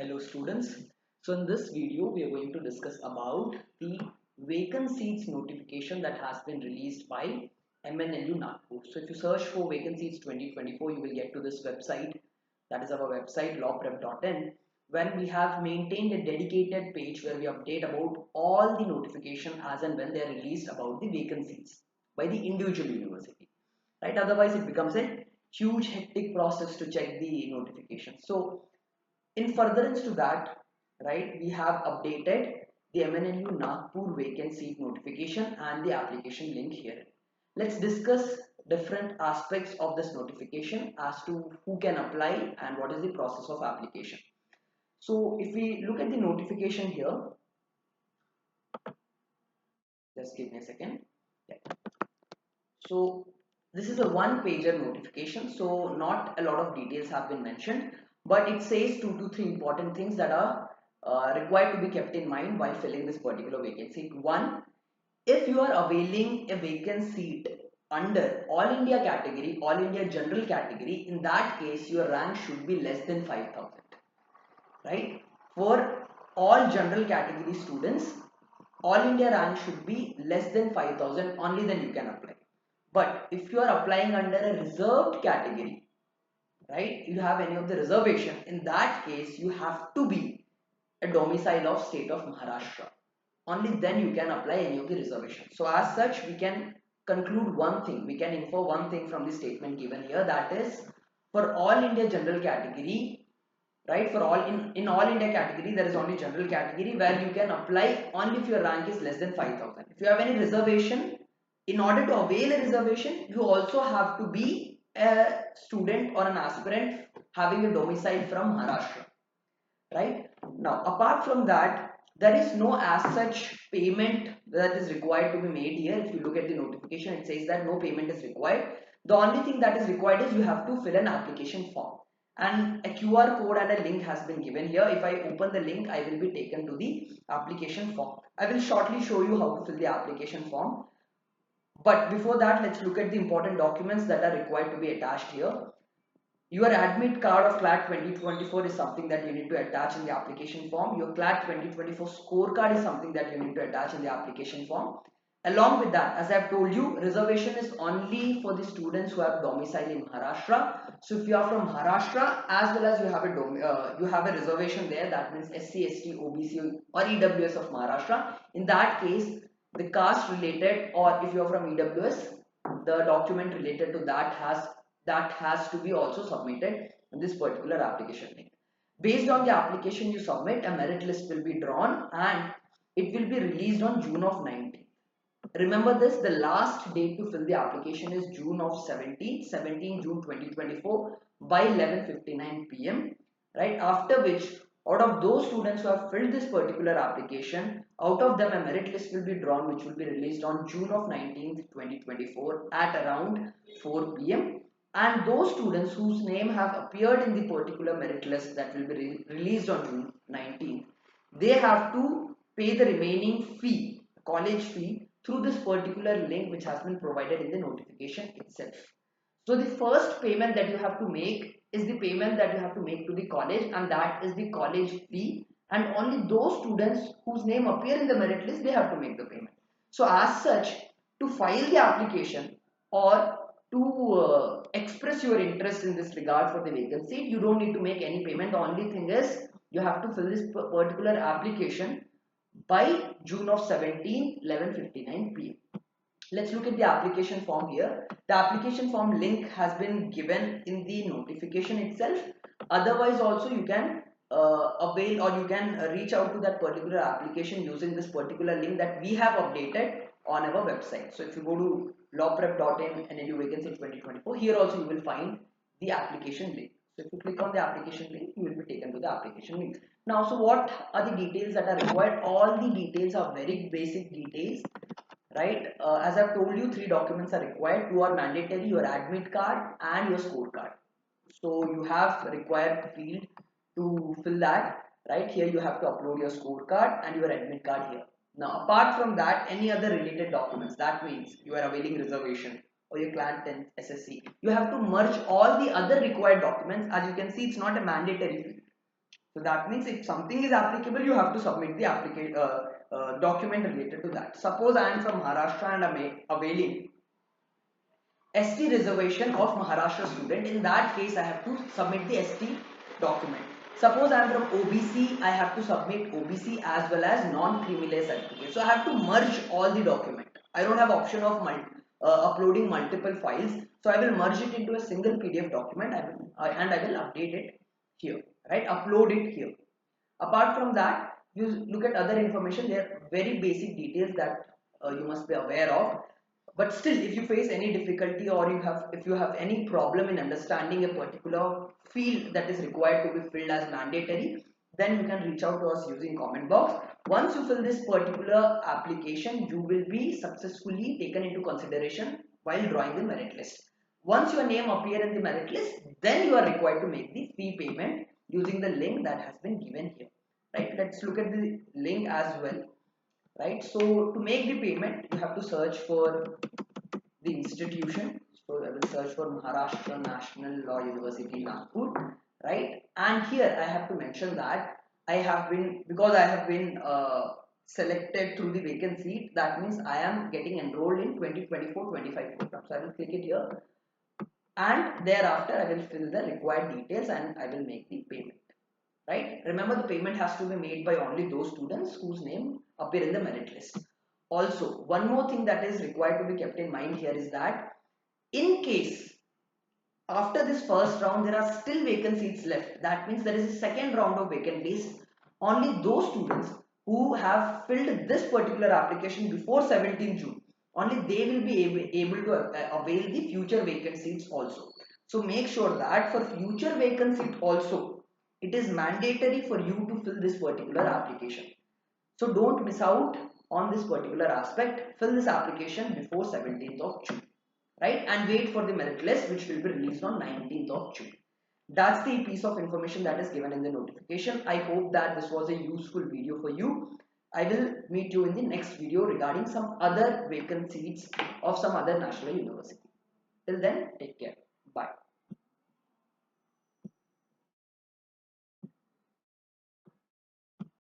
Hello students. So in this video we are going to discuss about the vacant seats notification that has been released by Mnlu Nagpur. So if you search for vacant seats 2024 you will get to this website, that is our website lawprep.in, when we have maintained a dedicated page where we update about all the notification as and when they are released about the vacant seats by the individual university, right? Otherwise it becomes a huge hectic process to check the notification. So in furtherance to that, right, we have updated the MNLU Nagpur vacant seat notification and the application link here. Let's discuss different aspects of this notification as to who can apply and what is the process of application. So if we look at the notification here, just give me a second. Yeah. So this is a one pager notification, so not a lot of details have been mentioned, but it says 2 to 3 important things that are required to be kept in mind while filling this particular vacancy. One, if you are availing a vacant seat under All India category, All India general category, in that case your rank should be less than 5,000, right? For all general category students, All India rank should be less than 5,000, only then you can apply. But if you are applying under a reserved category, right, you have any of the reservation, in that case you have to be a domicile of state of Maharashtra. Only then you can apply any of the reservation. So as such, we can conclude one thing, we can infer one thing from the statement given here, that is for all India general category, right, for in all India category there is only general category where you can apply only if your rank is less than 5,000. If you have any reservation, in order to avail a reservation you also have to be a student or an aspirant having a domicile from Maharashtra, right? Now apart from that, there is no as such payment that is required to be made here. If you look at the notification, it says that no payment is required. The only thing that is required is you have to fill an application form, and a QR code and a link has been given here. If I open the link, I will be taken to the application form. I will shortly show you how to fill the application form, but before that let's look at the important documents that are required to be attached here. Your admit card of Clat 2024 is something that you need to attach in the application form. Your Clat 2024 scorecard is something that you need to attach in the application form. Along with that, as I have told you, reservation is only for the students who have domicile in Maharashtra. So if you are from Maharashtra, as well as you have a reservation there, that means SC, ST, OBC or EWS of Maharashtra. In that case, the caste related, or if you are from EWS, the document related to that has to be also submitted in this particular application link. Based on the application you submit, a merit list will be drawn and it will be released on June of 19th. Remember this, the last date to fill the application is June of 17 June 2024 by 11:59 p.m. Right, after which out of those students who have filled this particular application, out of them a merit list will be drawn which will be released on June of 19th 2024 at around 4 p.m. and those students whose name have appeared in the particular merit list that will be released on June 19th, they have to pay the remaining fee, college fee, through this particular link which has been provided in the notification itself. So the first payment that you have to make is the payment that you have to make to the college, and that is the college fee, and only those students whose name appear in the merit list, they have to make the payment. So as such, to file the application or to express your interest in this regard for the vacancy, you don't need to make any payment. The only thing is you have to fill this particular application by June of 17, 11:59 p.m. Let's look at the application form here. The application form link has been given in the notification itself. Otherwise also you can avail, or you can reach out to that particular application using this particular link that we have updated on our website. So if you go to lawprep.in and you vacancy 2024, here also you will find the application link. So if you click on the application link, you will be taken to the application link. Now, so what are the details that are required? All the details are very basic details, right? As I've told you, 3 documents are required. 2 are mandatory: your admit card and your scorecard. So you have required field to fill that, right? Here you have to upload your scorecard and your admit card here. Now apart from that, any other related documents, that means you are availing reservation or your Clat 10th SSC, you have to merge all the other required documents. As you can see, it's not a mandatory field, So that means if something is applicable, you have to submit the document related to that. Suppose I am from Maharashtra and I am availing ST reservation of Maharashtra student. In that case, I have to submit the ST document. Suppose I am from OBC, I have to submit OBC as well as non-creamy certificate. So I have to merge all the document. I don't have option of uploading multiple files. So I will merge it into a single PDF document. And I will update it here, right? Upload it here. Apart from that, you look at other information. There are very basic details that you must be aware of. But still, if you face any difficulty or if you have any problem in understanding a particular field that is required to be filled as mandatory, then you can reach out to us using comment box. Once you fill this particular application, you will be successfully taken into consideration while drawing the merit list. Once your name appear in the merit list, then you are required to make the fee payment using the link that has been given here. Right? Let's look at the link as well. Right? So to make the payment, you have to search for the institution. So I will search for Maharashtra National Law University, Nagpur, right? And here I have to mention that because I have been selected through the vacant seat, that means I am getting enrolled in 2024-25 program. So I will click it here, and thereafter I will fill the required details and I will make the payment. Right? Remember, the payment has to be made by only those students whose name appear in the merit list. Also, one more thing that is required to be kept in mind here is that in case after this first round there are still vacant seats left, that means there is a second round of vacant lists. Only those students who have filled this particular application before 17 June, only they will be able to avail the future vacant seats also. So make sure that for future vacant seat also, it is mandatory for you to fill this particular application. So don't miss out on this particular aspect. Fill this application before 17th of June, right? And wait for the merit list, which will be released on 19th of June. That's the piece of information that is given in the notification. I hope that this was a useful video for you. I will meet you in the next video regarding some other vacant seats of some other national university. Till then, take care. Bye.